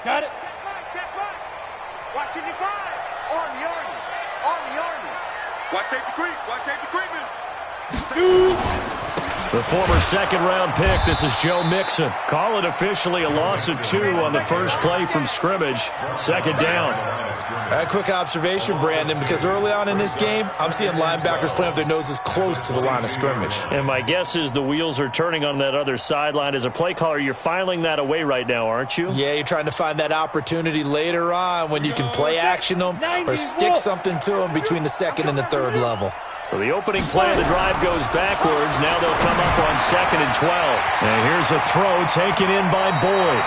Got it. Check right. Watching your five. Army. Watch safety creep. Watch safety creeping. The former second-round pick, this is Joe Mixon. Call it officially a loss of 2 on the first play from scrimmage. Second down. A quick observation, Brandon, because early on in this game, I'm seeing linebackers playing with their noses close to the line of scrimmage. And my guess is the wheels are turning on that other sideline. As a play caller, you're filing that away right now, aren't you? Yeah, you're trying to find that opportunity later on when you can play action them or stick something to them between the second and the third level. So the opening play of the drive goes backwards. Now they'll come up on 2nd and 12. And here's a throw taken in by Boyd.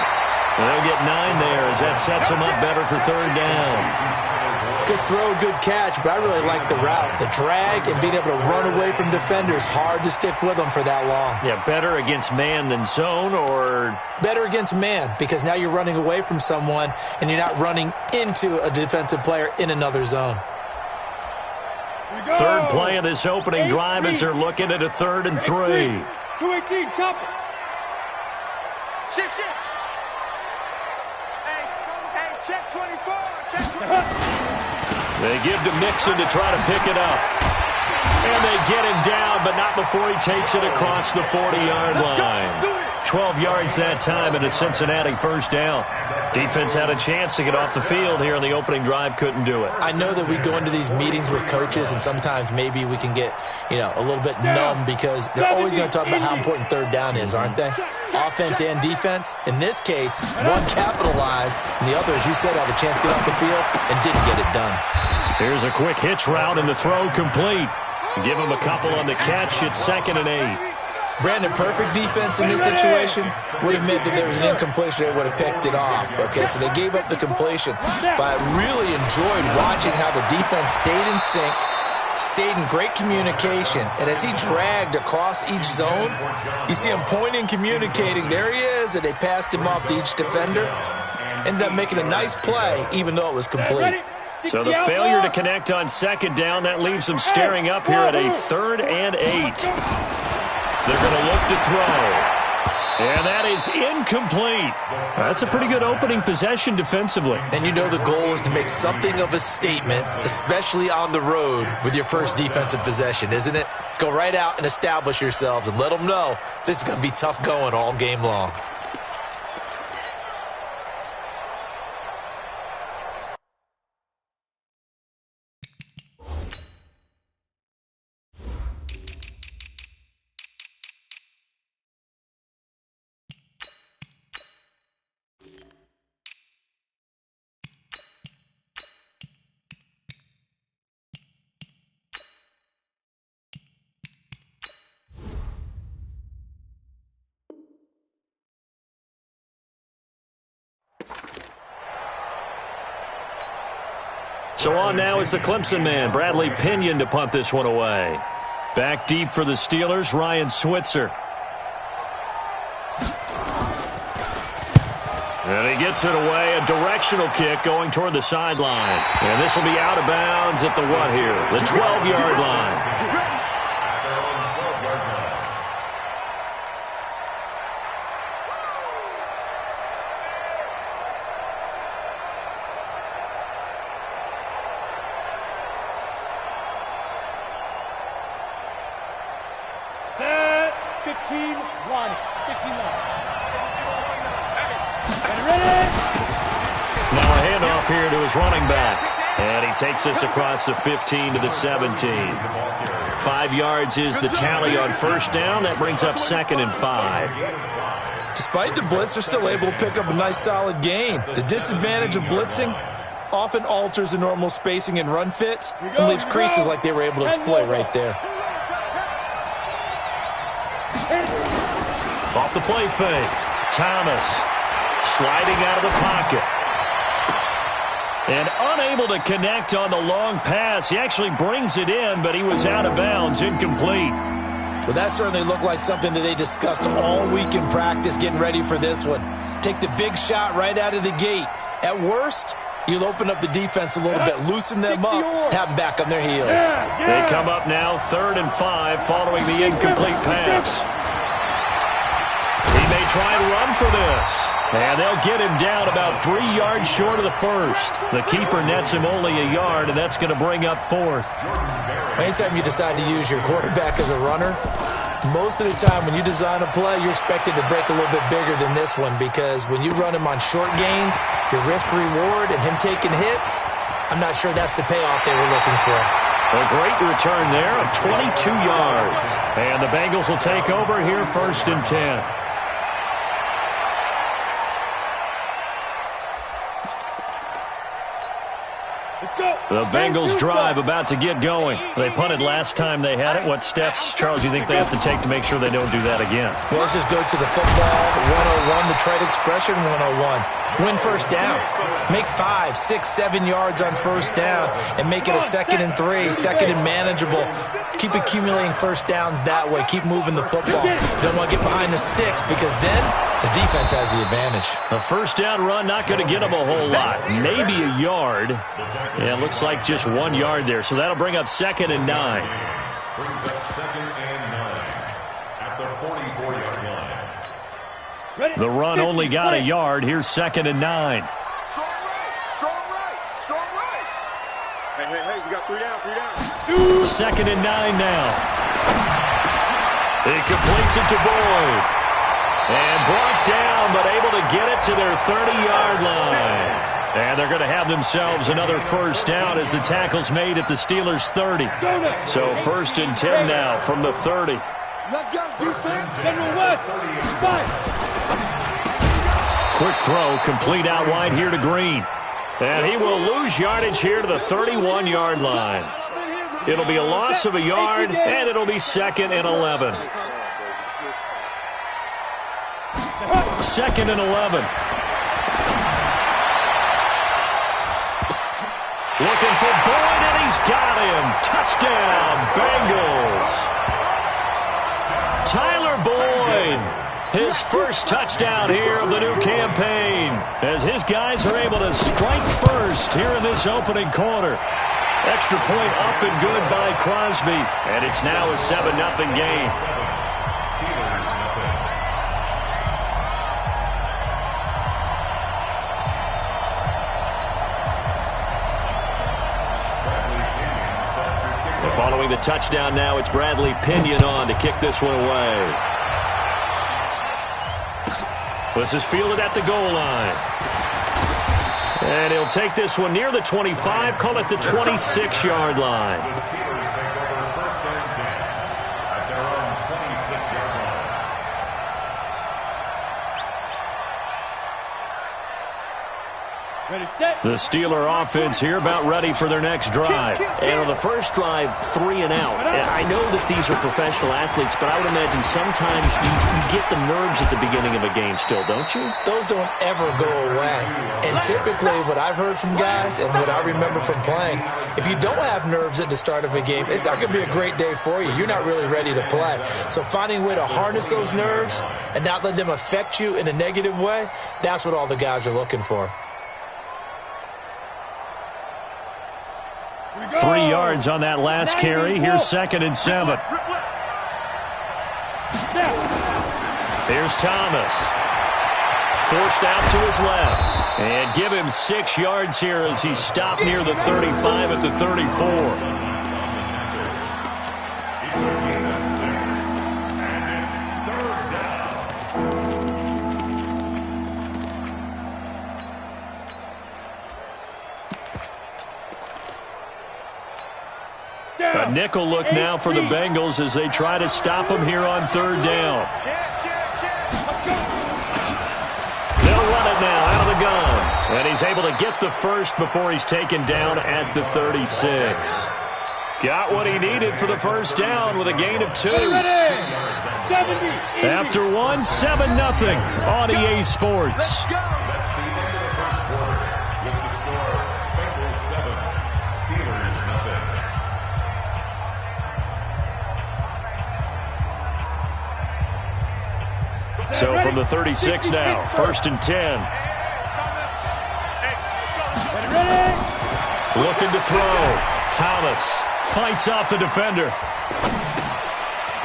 And they'll get 9 there as that sets them up better for third down. Good throw, good catch, but I really like the route. The drag and being able to run away from defenders, hard to stick with them for that long. Yeah, better against man than zone, or? Better against man, because now you're running away from someone and you're not running into a defensive player in another zone. Third play of this opening drive as they're looking at a 3rd and 3. 218, chop it. Shit. Hey, check 24. Check 24. They give to Mixon to try to pick it up. And they get him down, but not before he takes it across the 40-yard line. 12 yards that time and a Cincinnati first down. Defense had a chance to get off the field here in the opening drive, couldn't do it. I know that we go into these meetings with coaches, and sometimes maybe we can get, a little bit numb because they're always going to talk about how important third down is, aren't they? Offense and defense. In this case, one capitalized, and the other, as you said, had a chance to get off the field and didn't get it done. Here's a quick hitch route and the throw complete. Give him a couple on the catch. It's 2nd and 8. Brandon, perfect defense in this situation would have meant that there was an incompletion that would have picked it off. Okay, so they gave up the completion. But I really enjoyed watching how the defense stayed in sync, stayed in great communication. And as he dragged across each zone, you see him pointing, communicating. There he is, and they passed him off to each defender. Ended up making a nice play, even though it was complete. So the failure to connect on 2nd down, that leaves them staring up here at a 3rd and 8. They're going to look to throw. And that is incomplete. That's a pretty good opening possession defensively. And you know the goal is to make something of a statement, especially on the road with your first defensive possession, isn't it? Go right out and establish yourselves and let them know this is going to be tough going all game long. So on now is the Clemson man, Bradley Pinion, to punt this one away. Back deep for the Steelers, Ryan Switzer. And he gets it away, a directional kick going toward the sideline. And this will be out of bounds at the what here? The 12-yard line. Set. 15-1. 15-1. Now a handoff here to his running back. And he takes us across the 15 to the 17. 5 yards is the tally on first down. That brings up 2nd and 5. Despite the blitz, they're still able to pick up a nice solid gain. The disadvantage of blitzing often alters the normal spacing and run fits and leaves creases like they were able to exploit right there. Off the play fake. Thomas sliding out of the pocket. And unable to connect on the long pass. He actually brings it in, but he was out of bounds, incomplete. Well, that certainly looked like something that they discussed all week in practice getting ready for this one. Take the big shot right out of the gate. At worst, you'll open up the defense a little bit, loosen them up, have them back on their heels. They come up now 3rd and 5 following the incomplete pass. He may try and run for this. And they'll get him down about 3 yards short of the first. The keeper nets him only a yard, and that's going to bring up fourth. Anytime you decide to use your quarterback as a runner, most of the time when you design a play, you're expected to break a little bit bigger than this one, because when you run him on short gains, your risk-reward and him taking hits, I'm not sure that's the payoff they were looking for. A great return there of 22 yards. And the Bengals will take over here, 1st and 10. The Bengals drive about to get going. They punted last time they had it. What steps, Charles, do you think they have to take to make sure they don't do that again? Well, let's just go to the football 101, the trade expression 101. Win first down. Make 5, 6, 7 yards on first down and make it a 2nd and 3, 2nd and manageable. Keep accumulating first downs that way. Keep moving the football. You don't want to get behind the sticks, because then the defense has the advantage. A first down run, not going to get them a whole lot. Maybe a yard. Yeah, it looks like just 1 yard there. So that'll bring up 2nd and 9. Brings up 2nd and 9 at the 44-yard line. The run only got a yard. Here's 2nd and 9. Strong right, strong right, strong right. Hey, we got 3 down, 3 down. 2nd and 9 now. He completes it to Boyd. And brought down, but able to get it to their 30-yard line. And they're going to have themselves another first down as the tackle's made at the Steelers' 30. So 1st and 10 now from the 30. Let's go, defense. Central West. 5. Quick throw, complete out wide here to Green. And he will lose yardage here to the 31-yard line. It'll be a loss of a yard, and it'll be 2nd and 11. 2nd and 11. Looking for Boyd, and he's got him. Touchdown, Bengals. Tyler Boyd, his first touchdown here of the new campaign, as his guys are able to strike first here in this opening quarter. Extra point up and good by Crosby, and it's now a 7-0 game. Following the touchdown now, it's Bradley Pinion on to kick this one away. This is fielded at the goal line. And he'll take this one near the 25, call it the 26-yard line. The Steelers take over 1st and 10 at their own 26-yard line. Ready, set. The Steeler offense here about ready for their next drive. And on the first drive, 3 and out. And I know that these are professional athletes, but I would imagine sometimes you get the nerves at the beginning of a game still, don't you? Those don't ever go away. And typically what I've heard from guys and what I remember from playing, if you don't have nerves at the start of a game, it's not going to be a great day for you. You're not really ready to play. So finding a way to harness those nerves and not let them affect you in a negative way, that's what all the guys are looking for. 3 yards on that last carry. Here's 2nd and 7. Here's Thomas. Forced out to his left. And give him 6 yards here as he stopped near the 35 at the 34. A nickel look now for the Bengals as they try to stop him here on 3rd down. They'll run it now out of the gun. And he's able to get the first before he's taken down at the 36. Got what he needed for the first down with a gain of 2. After 1, 7-0 on EA Sports. So from the 36 now, 1st and 10. Looking to throw. Thomas fights off the defender.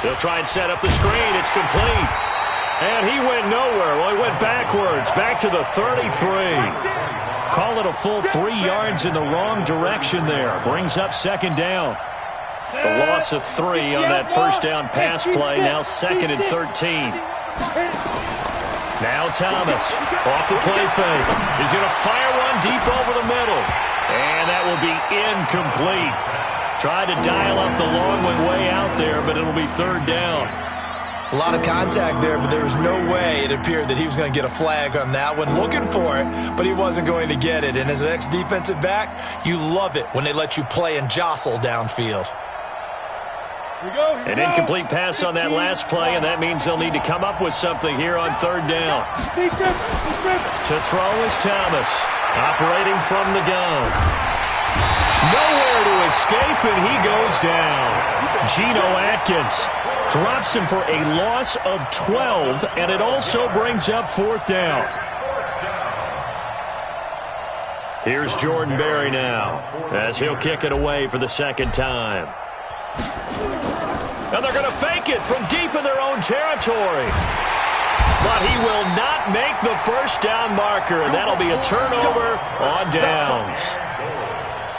They'll try and set up the screen. It's complete. And he went nowhere. Well, he went backwards, back to the 33. Call it a full 3 yards in the wrong direction there. Brings up second down. The loss of 3 on that first down pass play. Now 2nd and 13. Now Thomas off the play fake. He's going to fire one deep over the middle. And that will be incomplete. Tried to dial up the long one way out there, but it'll be 3rd down. A lot of contact there, but there was no way it appeared that he was going to get a flag on that one. Looking for it, but he wasn't going to get it. And as an ex-defensive back, you love it when they let you play and jostle downfield. An incomplete pass on that last play, and that means they'll need to come up with something here on 3rd down. To throw is Thomas, operating from the gun. Nowhere to escape, and he goes down. Geno Atkins drops him for a loss of 12, and it also brings up 4th down. Here's Jordan Berry now, as he'll kick it away for the 2nd time. And they're going to fake it from deep in their own territory. But he will not make the first down marker, and that'll be a turnover on downs.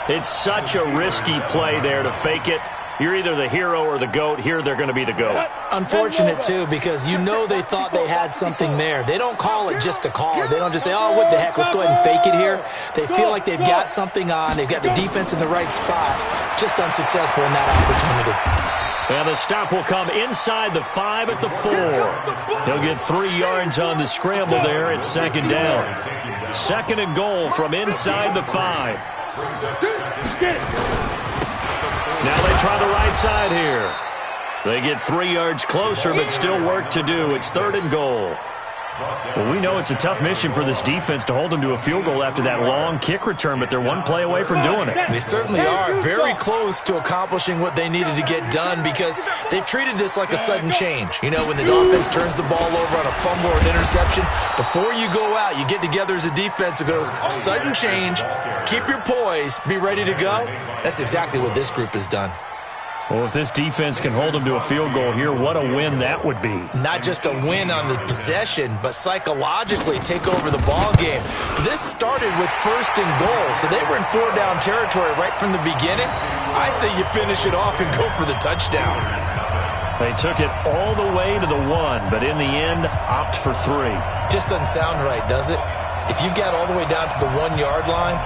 It's such a risky play there to fake it. You're either the hero or the GOAT. Here they're going to be the GOAT. Unfortunate, too, because you know they thought they had something there. They don't call it just to call it. They don't just say, oh, what the heck, let's go ahead and fake it here. They feel like they've got something on. They've got the defense in the right spot. Just unsuccessful in that opportunity. And the stop will come inside the 5 at the 4. He'll get 3 yards on the scramble there at 2nd down. 2nd and goal from inside the 5. Now they try the right side here. They get 3 yards closer, but still work to do. It's 3rd and goal. Well, we know it's a tough mission for this defense to hold them to a field goal after that long kick return, but they're one play away from doing it. They certainly are very close to accomplishing what they needed to get done because they've treated this like a sudden change. You know, when the offense turns the ball over on a fumble or an interception, before you go out, you get together as a defense and go, sudden change, keep your poise, be ready to go. That's exactly what this group has done. Well, if this defense can hold them to a field goal here, what a win that would be. Not just a win on the possession, but psychologically take over the ball game. This started with 1st and goal, so they were in 4-down territory right from the beginning. I say you finish it off and go for the touchdown. They took it all the way to the 1, but in the end, opt for 3. Just doesn't sound right, does it? If you got all the way down to the 1-yard line,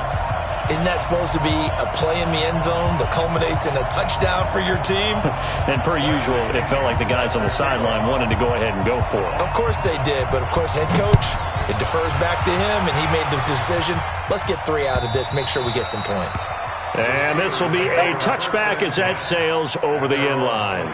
isn't that supposed to be a play in the end zone that culminates in a touchdown for your team? And per usual, it felt like the guys on the sideline wanted to go ahead and go for it. Of course they did, but of course head coach, it defers back to him, and he made the decision. Let's get 3 out of this, make sure we get some points. And this will be a touchback as that sails over the end line.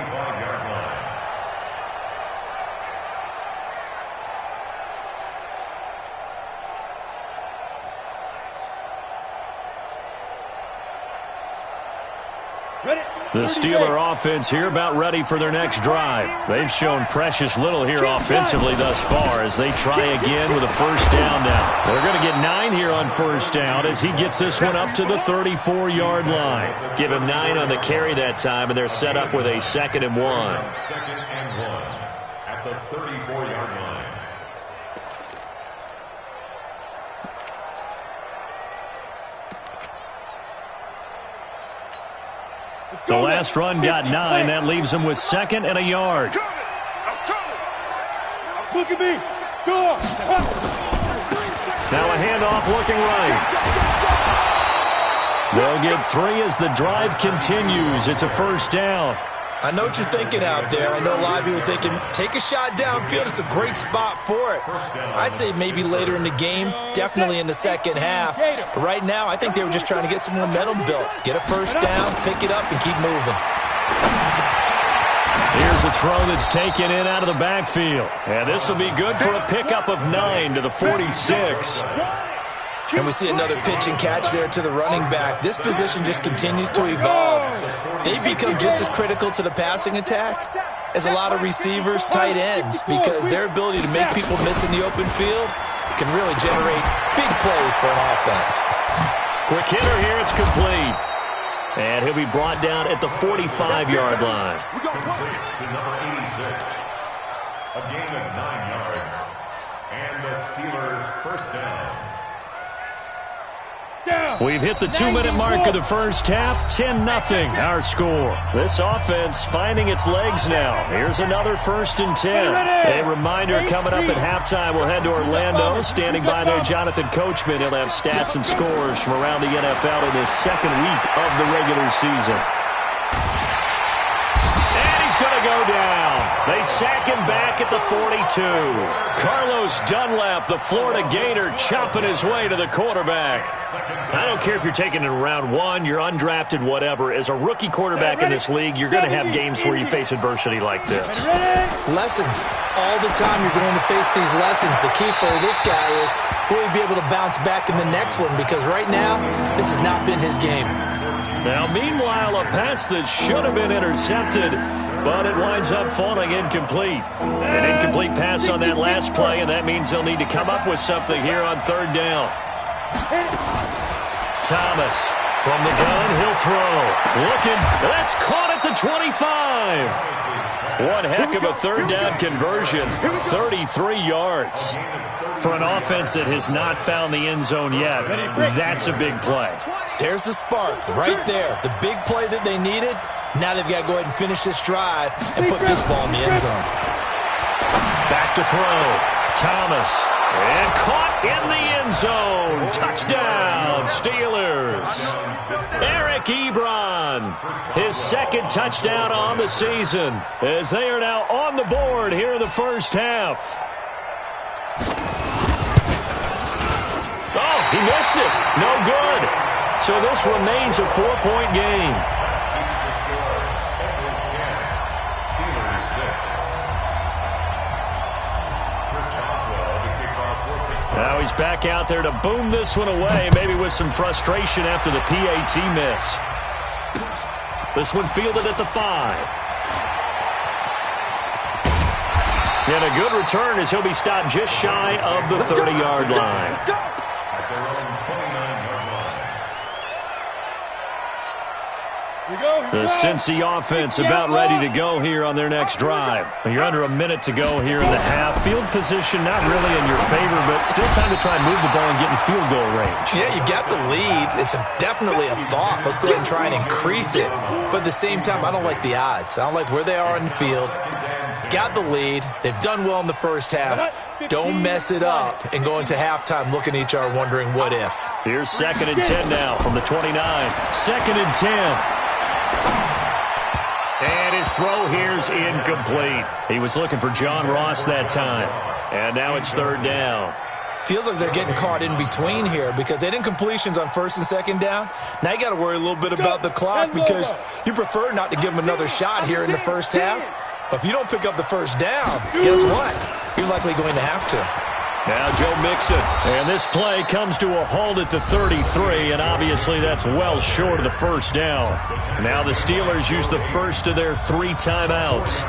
The Steeler offense here about ready for their next drive. They've shown precious little here offensively thus far as they try again with a first down now. They're going to get 9 here on first down as he gets this one up to the 34-yard line. Give him 9 on the carry that time, and they're set up with a 2nd and 1. 2nd and 1 at the 34-yard line. The last run got 9. That leaves them with 2nd and a yard. Look at me. Go. Now a handoff looking right. They'll get 3 as the drive continues. It's a first down. I know what you're thinking out there. I know a lot of you are thinking, take a shot downfield. It's a great spot for it. I'd say maybe later in the game, definitely in the second half. But right now, I think they were just trying to get some momentum built. Get a first down, pick it up, and keep moving. Here's a throw that's taken in out of the backfield. And this will be good for a pickup of 9 to the 46. And we see another pitch and catch there to the running back. This position just continues to evolve. They've become just as critical to the passing attack as a lot of receivers, tight ends, because their ability to make people miss in the open field can really generate big plays for an offense. Quick hitter here, it's complete. And he'll be brought down at the 45-yard line. To number 86. A gain of 9 yards. And the Steeler first down. We've hit the 2-minute mark of the first half. 10-0 our score. This offense finding its legs now. Here's another 1st and 10. A reminder coming up at halftime. We'll head to Orlando. Standing by there, Jonathan Coachman. He'll have stats and scores from around the NFL in this second week of the regular season. And he's going to go down. They sack him back at the 42. Carlos Dunlap, the Florida Gator, chopping his way to the quarterback. I don't care if you're taking it in round 1, you're undrafted, whatever. As a rookie quarterback in this league, you're going to have games where you face adversity like this. Lessons. All the time you're going to face these lessons. The key for this guy is, will he be able to bounce back in the next one? Because right now, this has not been his game. Now, meanwhile, a pass that should have been intercepted, but it winds up falling incomplete. An incomplete pass on that last play, and that means they'll need to come up with something here on 3rd down. Thomas from the gun, he'll throw. Looking, that's caught at the 25. One heck of a 3rd down conversion, 33 yards. For an offense that has not found the end zone yet, that's a big play. There's the spark right there. The big play that they needed. Now they've got to go ahead and finish this drive and put this ball in the end zone. Back to throw. Thomas. And caught in the end zone. Touchdown, Steelers. Eric Ebron, his 2nd touchdown on the season, as they are now on the board here in the first half. Oh, he missed it. No good. So this remains a 4-point game. Now he's back out there to boom this one away, maybe with some frustration after the PAT miss. This one fielded at the 5. And a good return as he'll be stopped just shy of the 30-yard line. The Cincy offense about ready to go here on their next drive. You're under a minute to go here in the half. Field position not really in your favor, but still time to try and move the ball and get in field goal range. Yeah, you got the lead. It's definitely a thought. Let's go ahead and try and increase it. But at the same time, I don't like the odds. I don't like where they are in the field. Got the lead. They've done well in the first half. Don't mess it up and go into halftime looking at each other wondering what if. Here's 2nd and 10 now from the 29. 2nd and 10. And his throw here's incomplete. He was looking for John Ross that time. And now it's 3rd down. Feels like they're getting caught in between here because they didn't incompletions on 1st and 2nd down. Now you got to worry a little bit about the clock because you prefer not to give them another shot here in the first half. But if you don't pick up the 1st down, guess what? You're likely going to have to. Now Joe Mixon, and this play comes to a halt at the 33, and obviously that's well short of the 1st down. Now the Steelers use the first of their 3 timeouts,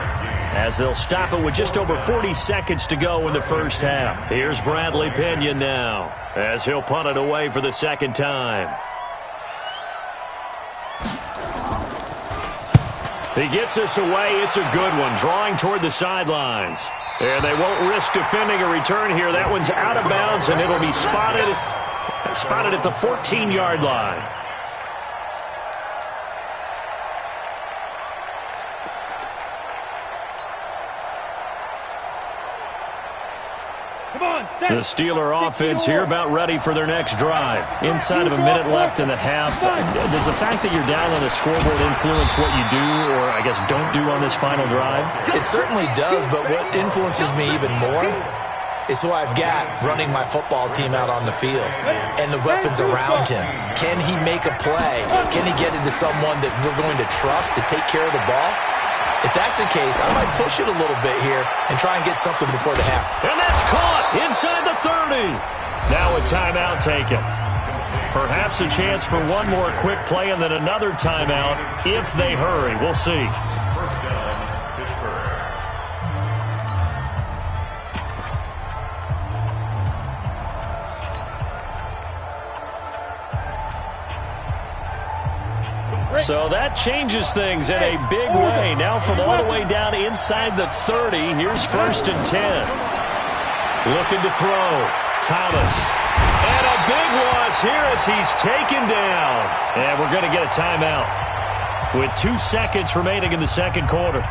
as they'll stop it with just over 40 seconds to go in the first half. Here's Bradley Pinion now, as he'll punt it away for the 2nd time. He gets us away. It's a good one, drawing toward the sidelines. And they won't risk defending a return here. That one's out of bounds, and it'll be spotted at the 14-yard line. The Steeler offense here about ready for their next drive. Inside of a minute left in the half. Does the fact that you're down on the scoreboard influence what you do or, I guess, don't do on this final drive? It certainly does, but what influences me even more is who I've got running my football team out on the field and the weapons around him. Can he make a play? Can he get into someone that we're going to trust to take care of the ball? If that's the case, I might push it a little bit here and try and get something before the half. And that's caught inside the 30. Now a timeout taken. Perhaps a chance for one more quick play and then another timeout if they hurry. We'll see. First down, Pittsburgh. So that changes things in a big way. Now from all the way down inside the 30, here's 1st and 10. Looking to throw. Thomas. And a big loss here as he's taken down. And we're going to get a timeout with 2 seconds remaining in the second quarter.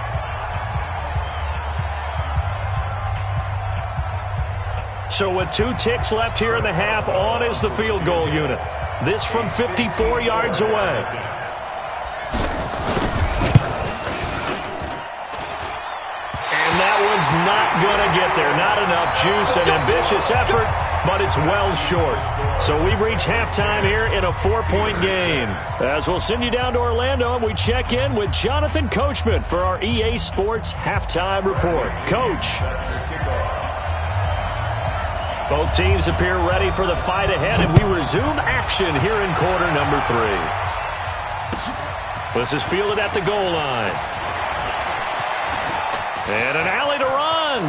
So with 2 ticks left here in the half, on is the field goal unit. This from 54 yards away. And that one's not going to get there. Not enough juice. An ambitious effort, but it's well short. So we've reached halftime here in a 4-point game. As we'll send you down to Orlando, and we check in with Jonathan Coachman for our EA Sports Halftime Report. Coach. Both teams appear ready for the fight ahead, and we resume action here in quarter number 3. This is fielded at the goal line. And an alley to run.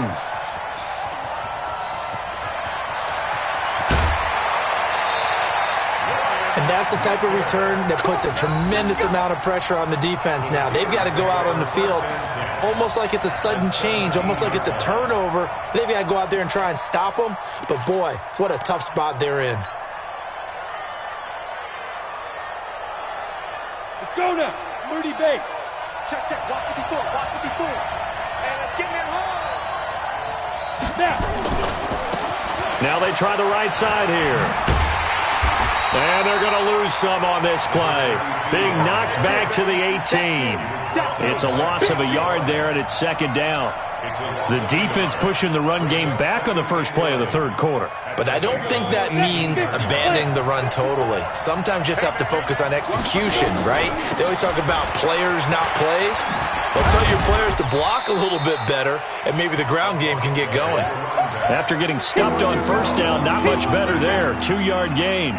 And that's the type of return that puts a tremendous amount of pressure on the defense now. They've got to go out on the field almost like it's a sudden change, almost like it's a turnover. They've got to go out there and try and stop them. But, boy, what a tough spot they're in. Let's go now. Moody base. Check, check. Walk 54. Walk 54. And it's getting in hard. Snap. Now they try the right side here. And they're going to lose some on this play. Being knocked back to the 18. It's a loss of a yard there, and it's second down. The defense pushing the run game back on the first play of the third quarter. But I don't think that means abandoning the run totally. Sometimes you just have to focus on execution, right? They always talk about players, not plays. Well, tell your players to block a little bit better, and maybe the ground game can get going. After getting stuffed on first down, not much better there. 2-yard gain.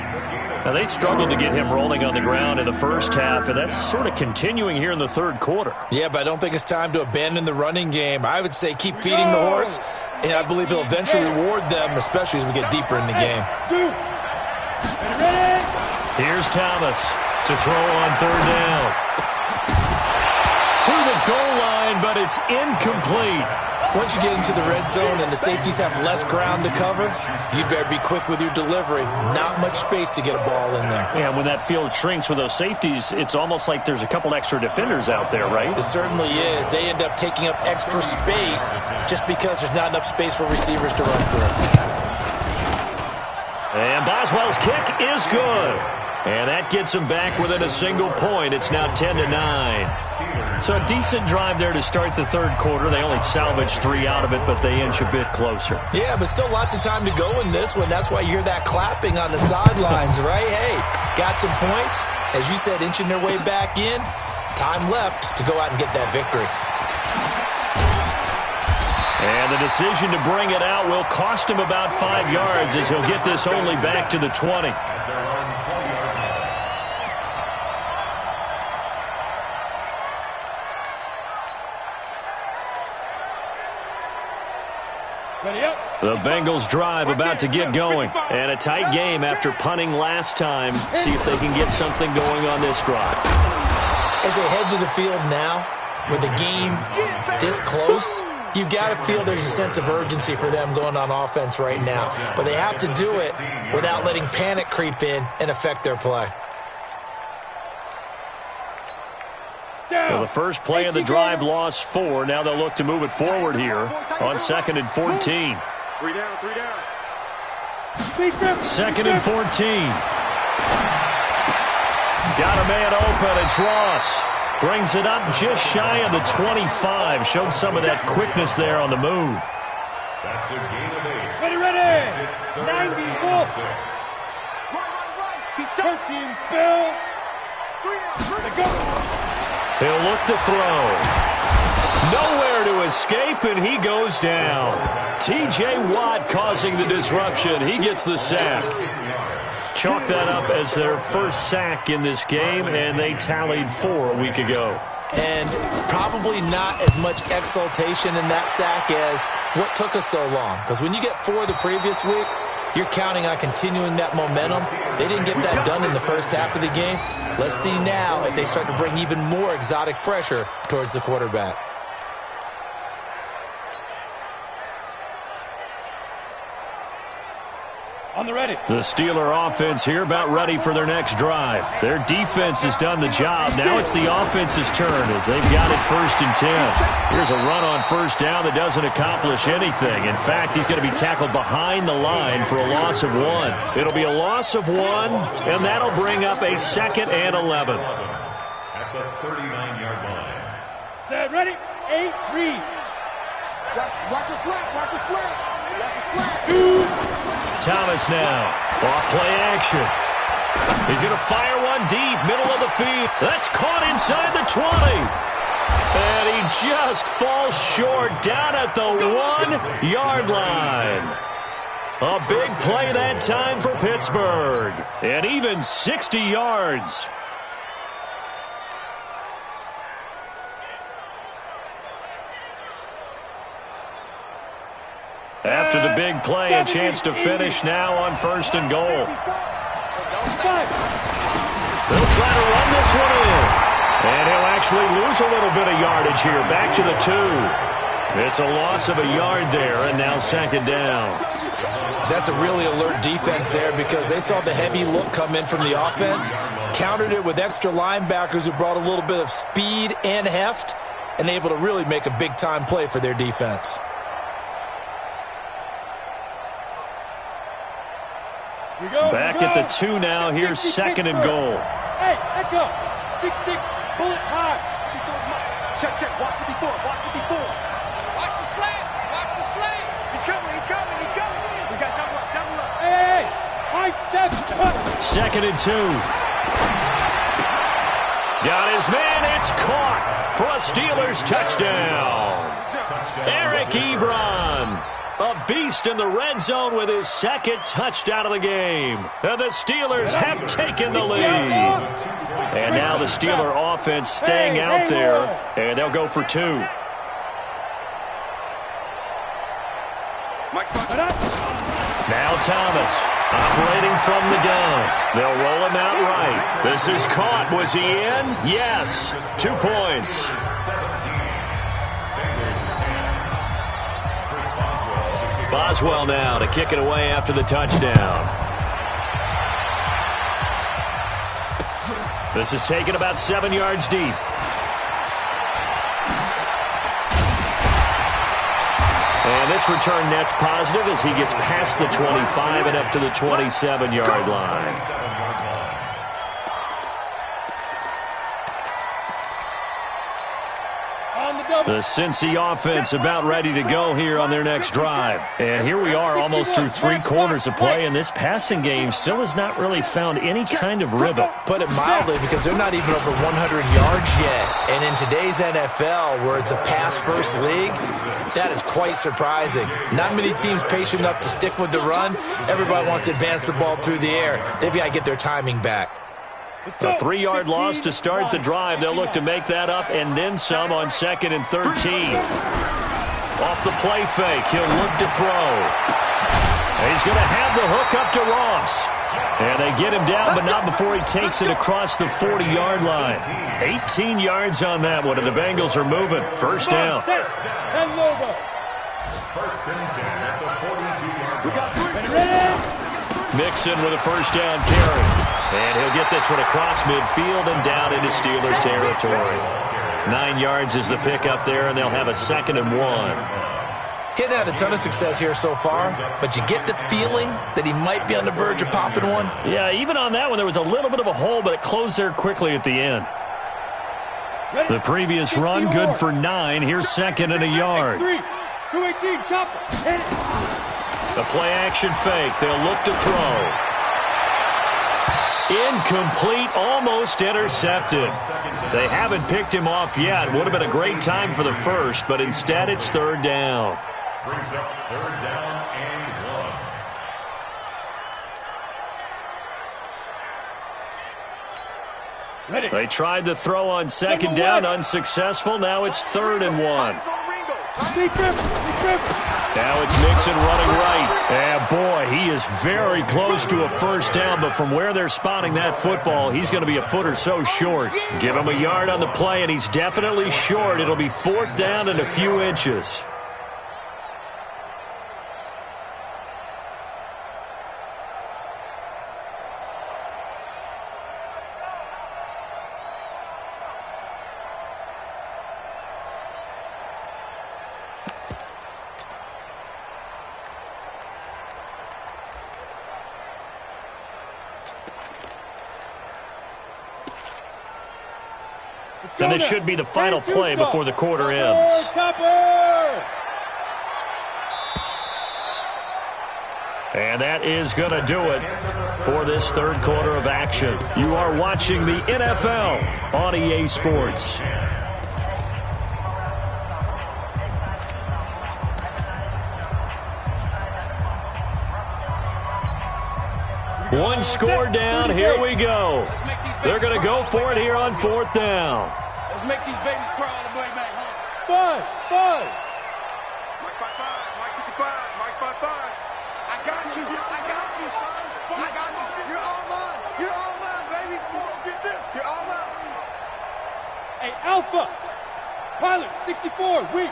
Now, they struggled to get him rolling on the ground in the first half, and that's sort of continuing here in the third quarter. Yeah, but I don't think it's time to abandon the running game. I would say keep feeding the horse, and I believe he'll eventually reward them, especially as we get deeper in the game. Here's Thomas to throw on third down. To the goal line, but it's incomplete. Once you get into the red zone and the safeties have less ground to cover, you better be quick with your delivery. Not much space to get a ball in there. Yeah, when that field shrinks with those safeties, it's almost like there's a couple extra defenders out there, right? It certainly is. They end up taking up extra space just because there's not enough space for receivers to run through. And Boswell's kick is good. And that gets them back within a single point. It's now 10-9. So a decent drive there to start the third quarter. They only salvaged 3 out of it, but they inch a bit closer. Yeah, but still lots of time to go in this one. That's why you hear that clapping on the sidelines, right? Hey, got some points. As you said, inching their way back in. Time left to go out and get that victory. And the decision to bring it out will cost him about 5 yards as he'll get this only back to the 20. The Bengals drive about to get going. And a tight game after punting last time. See if they can get something going on this drive. As they head to the field now, with the game this close, you've got to feel there's a sense of urgency for them going on offense right now. But they have to do it without letting panic creep in and affect their play. Well, the first play of the drive lost 4. Now they'll look to move it forward here on 2nd and 14. 3 down, 3 down. 2nd and 14. Got a man open. It's Ross. Brings it up just shy of the 25. Showed some of that quickness there on the move. That's a gain of 8. Ready. 94. He's 13 spill. 3 down. He'll look to throw. Nowhere to escape, and he goes down. T.J. Watt causing the disruption. He gets the sack. Chalk that up as their first sack in this game, and they tallied 4 a week ago. And probably not as much exultation in that sack as what took us so long. Because when you get 4 the previous week, you're counting on continuing that momentum. They didn't get that done in the first half of the game. Let's see now if they start to bring even more exotic pressure towards the quarterback. On the ready. The Steeler offense here about ready for their next drive. Their defense has done the job. Now it's the offense's turn as they've got it 1st and 10. Here's a run on 1st down that doesn't accomplish anything. In fact, he's going to be tackled behind the line for a loss of 1. It'll be a loss of 1, and that'll bring up a 2nd and 11. At the 39-yard line. Set, ready, 8, read. Watch a slant, watch a slant. Watch a slant. Thomas now, off play action. He's going to fire one deep, middle of the field. That's caught inside the 20. And he just falls short down at the 1-yard line. A big play that time for Pittsburgh. And even 60 yards. After the big play, a chance to finish now on 1st and goal. They'll try to run this one in. And he'll actually lose a little bit of yardage here. Back to the 2. It's a loss of a yard there, and now 2nd down. That's a really alert defense there because they saw the heavy look come in from the offense, countered it with extra linebackers who brought a little bit of speed and heft, and able to really make a big-time play for their defense. Back at the 2 now. Here's 2nd and goal. Hey, echo. 6-6, bullet high. Check, watch 54, watch 54. Watch the slant, watch the slant. He's coming. We got double up. Hey, high 7. 2nd and 2. Got his man. It's caught for a Steelers touchdown. Eric Ebron. A beast in the red zone with his 2nd touchdown of the game. And the Steelers have taken the lead. And now the Steeler offense staying out there, and they'll go for 2. Now Thomas operating from the gun. They'll roll him out right. This is caught. Was he in? Yes. 2 points. Boswell now to kick it away after the touchdown. This is taken about 7 yards deep. And this return net's positive as he gets past the 25 and up to the 27-yard line. The Cincy offense about ready to go here on their next drive. And here we are almost through 3 quarters of play, and this passing game still has not really found any kind of rhythm. Put it mildly, because they're not even over 100 yards yet. And in today's NFL, where it's a pass-first league, that is quite surprising. Not many teams patient enough to stick with the run. Everybody wants to advance the ball through the air. They've got to get their timing back. A 3-yard loss to start the drive. They'll look to make that up and then some on 2nd and 13. Off the play fake, he'll look to throw. He's going to have the hook up to Ross. And they get him down, but not before he takes it across the 40-yard line. 18 yards on that one, and the Bengals are moving. 1st down. 1st and 10 at the 42-yard line. Mixon with a 1st down carry. And he'll get this one across midfield and down into Steeler territory. 9 yards is the pickup there, and they'll have a 2nd and 1. He's had a ton of success here so far, but you get the feeling that he might be on the verge of popping one. Yeah, even on that one, there was a little bit of a hole, but it closed there quickly at the end. The previous run, good for 9. Here's 2nd and a yard. 218, chopper. The play-action fake. They'll look to throw. Incomplete, almost intercepted. They haven't picked him off yet. Would have been a great time for the first, but instead it's 3rd down. Brings up 3rd down and 1. They tried to throw on 2nd down, unsuccessful. Now it's 3rd and 1. Now it's Mixon running right. And boy, he is very close to a 1st down, but from where they're spotting that football, he's going to be a foot or so short. Give him a yard on the play, and he's definitely short. It'll be 4th down and a few inches. And this should be the final play before the quarter ends. And that is going to do it for this third quarter of action. You are watching the NFL on EA Sports. One score down. Here we go. They're going to go for it here on fourth down. Let's make these babies cry on the way back home. Five. Mike 5-5, Mike 55, Mike 5-5. I got you, son. I got you. You're all mine, baby. Get this. You're all mine. Hey, Alpha. Pilot 64, weak.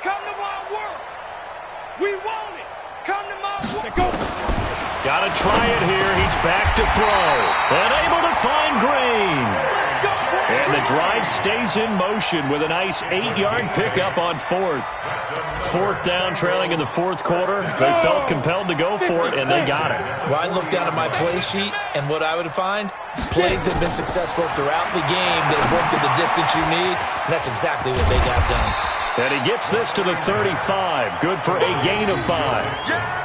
Come to my work. We want it. Come to my work. Go. Got to try it here. He's back to throw. And able to find Green. And the drive stays in motion with a nice 8-yard pickup on fourth. Fourth down, trailing in the fourth quarter. They felt compelled to go for it, and they got it. Well, I'd look down at my play sheet, and what I would find, plays have been successful throughout the game that have worked at the distance you need, and that's exactly what they got done. And he gets this to the 35. Good for a gain of 5.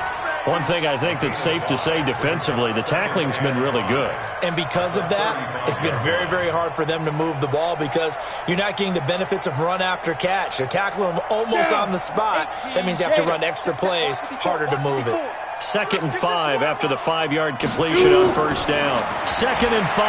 One thing I think that's safe to say defensively, the tackling's been really good. And because of that, it's been very, very hard for them to move the ball because you're not getting the benefits of run after catch. They're tackling them almost on the spot. That means you have to run extra plays, harder to move it. 2nd and 5 after the 5-yard completion on first down. 2nd and 5.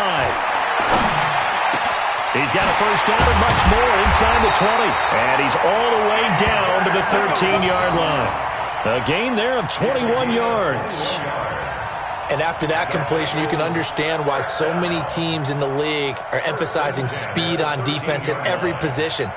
He's got a first down and much more inside the 20. And he's all the way down to the 13-yard line. A gain there of 21 yards. And after that completion, you can understand why so many teams in the league are emphasizing speed on defense at every position.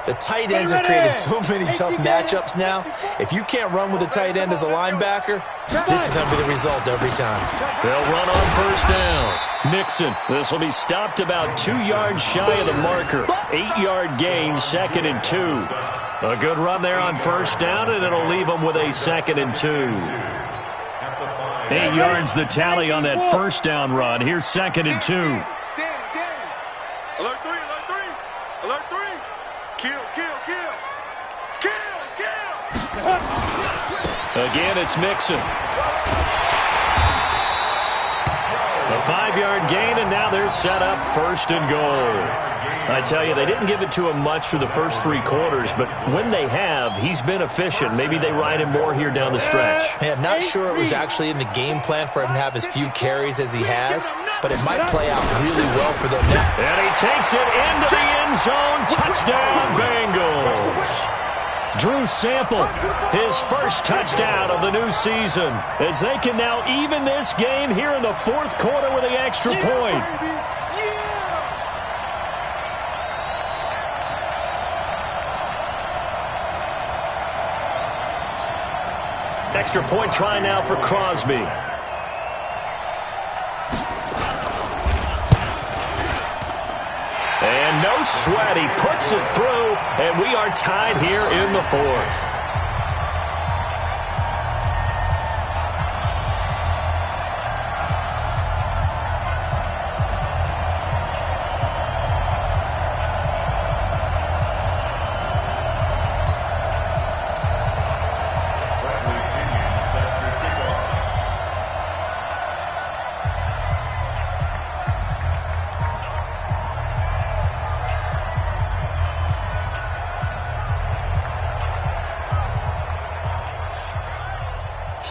The tight ends have created so many tough matchups now. If you can't run with a tight end as a linebacker, this is going to be the result every time. They'll run on first down. Mixon. This will be stopped about 2 yards shy of the marker. 8-yard gain, 2nd and 2. A good run there on first down, and it'll leave them with a 2nd and 2. 8 yards the tally on that first down run. Here's 2nd and 2. Alert 3, alert 3. Alert 3. Kill. Again, it's Mixon. A 5-yard gain, and now they're set up 1st and goal. I tell you, they didn't give it to him much for the first 3 quarters, but when they have, he's been efficient. Maybe they ride him more here down the stretch. Hey, I'm not sure it was actually in the game plan for him to have as few carries as he has, but it might play out really well for them now. And he takes it into the end zone. Touchdown, Bengals. Drew Sample, his first touchdown of the new season, as they can now even this game here in the fourth quarter with the extra point. Extra point try now for Crosby. And no sweat, he puts it through, and we are tied here in the fourth.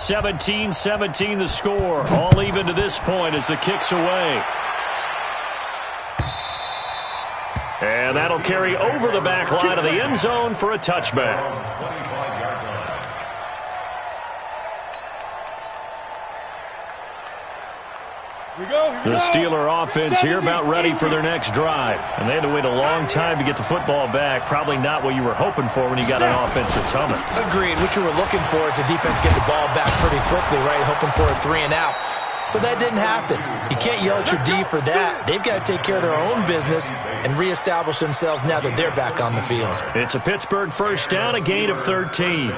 (17-17) the score. All even to this point as the kick's away. And that'll carry over the back line of the end zone for a touchback. The Steeler offense here about ready for their next drive. And they had to wait a long time to get the football back. Probably not what you were hoping for when you got an offense that's humming. Agreed. What you were looking for is the defense get the ball back pretty quickly, right? Hoping for a 3 and out. So that didn't happen. You can't yell at your D for that. They've got to take care of their own business and reestablish themselves now that they're back on the field. It's a Pittsburgh first down, a gain of 13.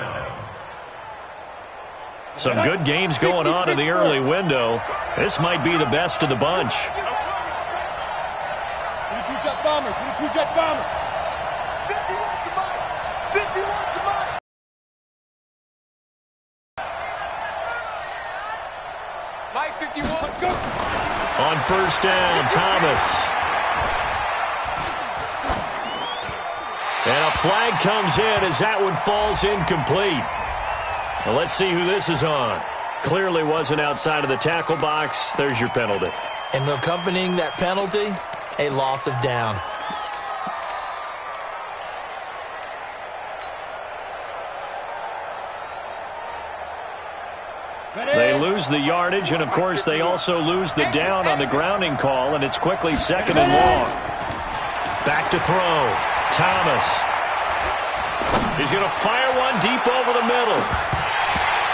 Some good games going on in the early window. This might be the best of the bunch. jet bombers. We need 2 jet bombers. 51 to Mike. 51 to Mike. Mike 51. Let's go. On first down, Thomas. And a flag comes in as that one falls incomplete. Well, let's see who this is on. Clearly wasn't outside of the tackle box. There's your penalty. And accompanying that penalty, a loss of down. They lose the yardage, and, of course, they also lose the down on the grounding call, and it's quickly 2nd and long. Back to throw. Thomas. He's going to fire one deep over the middle.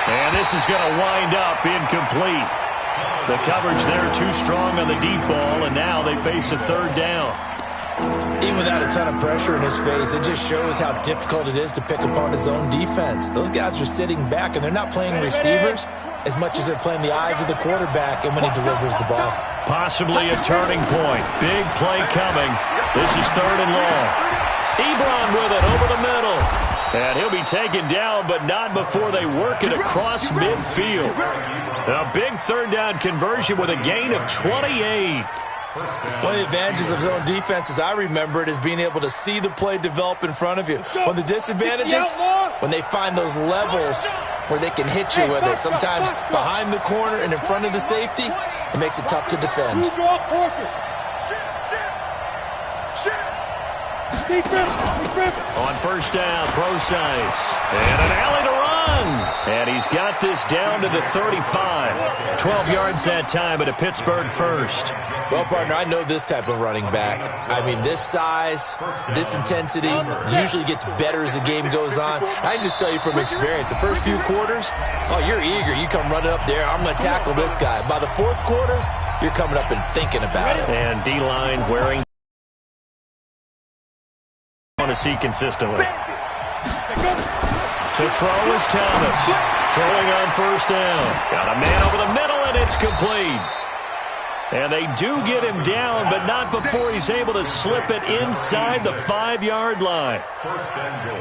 And this is going to wind up incomplete. The coverage there too strong on the deep ball, and now they face a 3rd down. Even without a ton of pressure in his face, it just shows how difficult it is to pick apart his own defense. Those guys are sitting back, and they're not playing receivers as much as they're playing the eyes of the quarterback and when he delivers the ball. Possibly a turning point. Big play coming. This is 3rd and long. Ebron with it over the middle. And he'll be taken down, but not before they work it across midfield. A big 3rd down conversion with a gain of 28. One of the advantages of zone defense, as I remember it, is being able to see the play develop in front of you. One of the disadvantages, when they find those levels where they can hit you with it, sometimes behind the corner and in front of the safety, it makes it tough to defend. On first down, Procise. And an alley to run. And he's got this down to the 35. 12 yards that time at a Pittsburgh first. Well, partner, I know this type of running back. I mean, this size, this intensity usually gets better as the game goes on. I can just tell you from experience, the first few quarters, oh, you're eager. You come running up there, I'm going to tackle this guy. By the 4th quarter, you're coming up and thinking about it. And D-line wearing to see consistently. To throw is Thomas. Throwing on first down. Got a man over the middle, and it's complete. And they do get him down, but not before he's able to slip it inside the 5-yard line.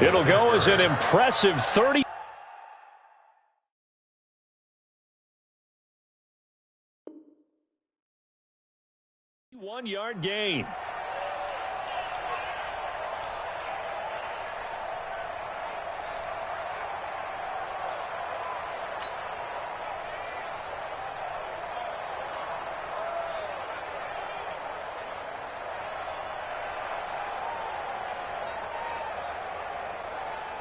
It'll go as an impressive 31-yard gain.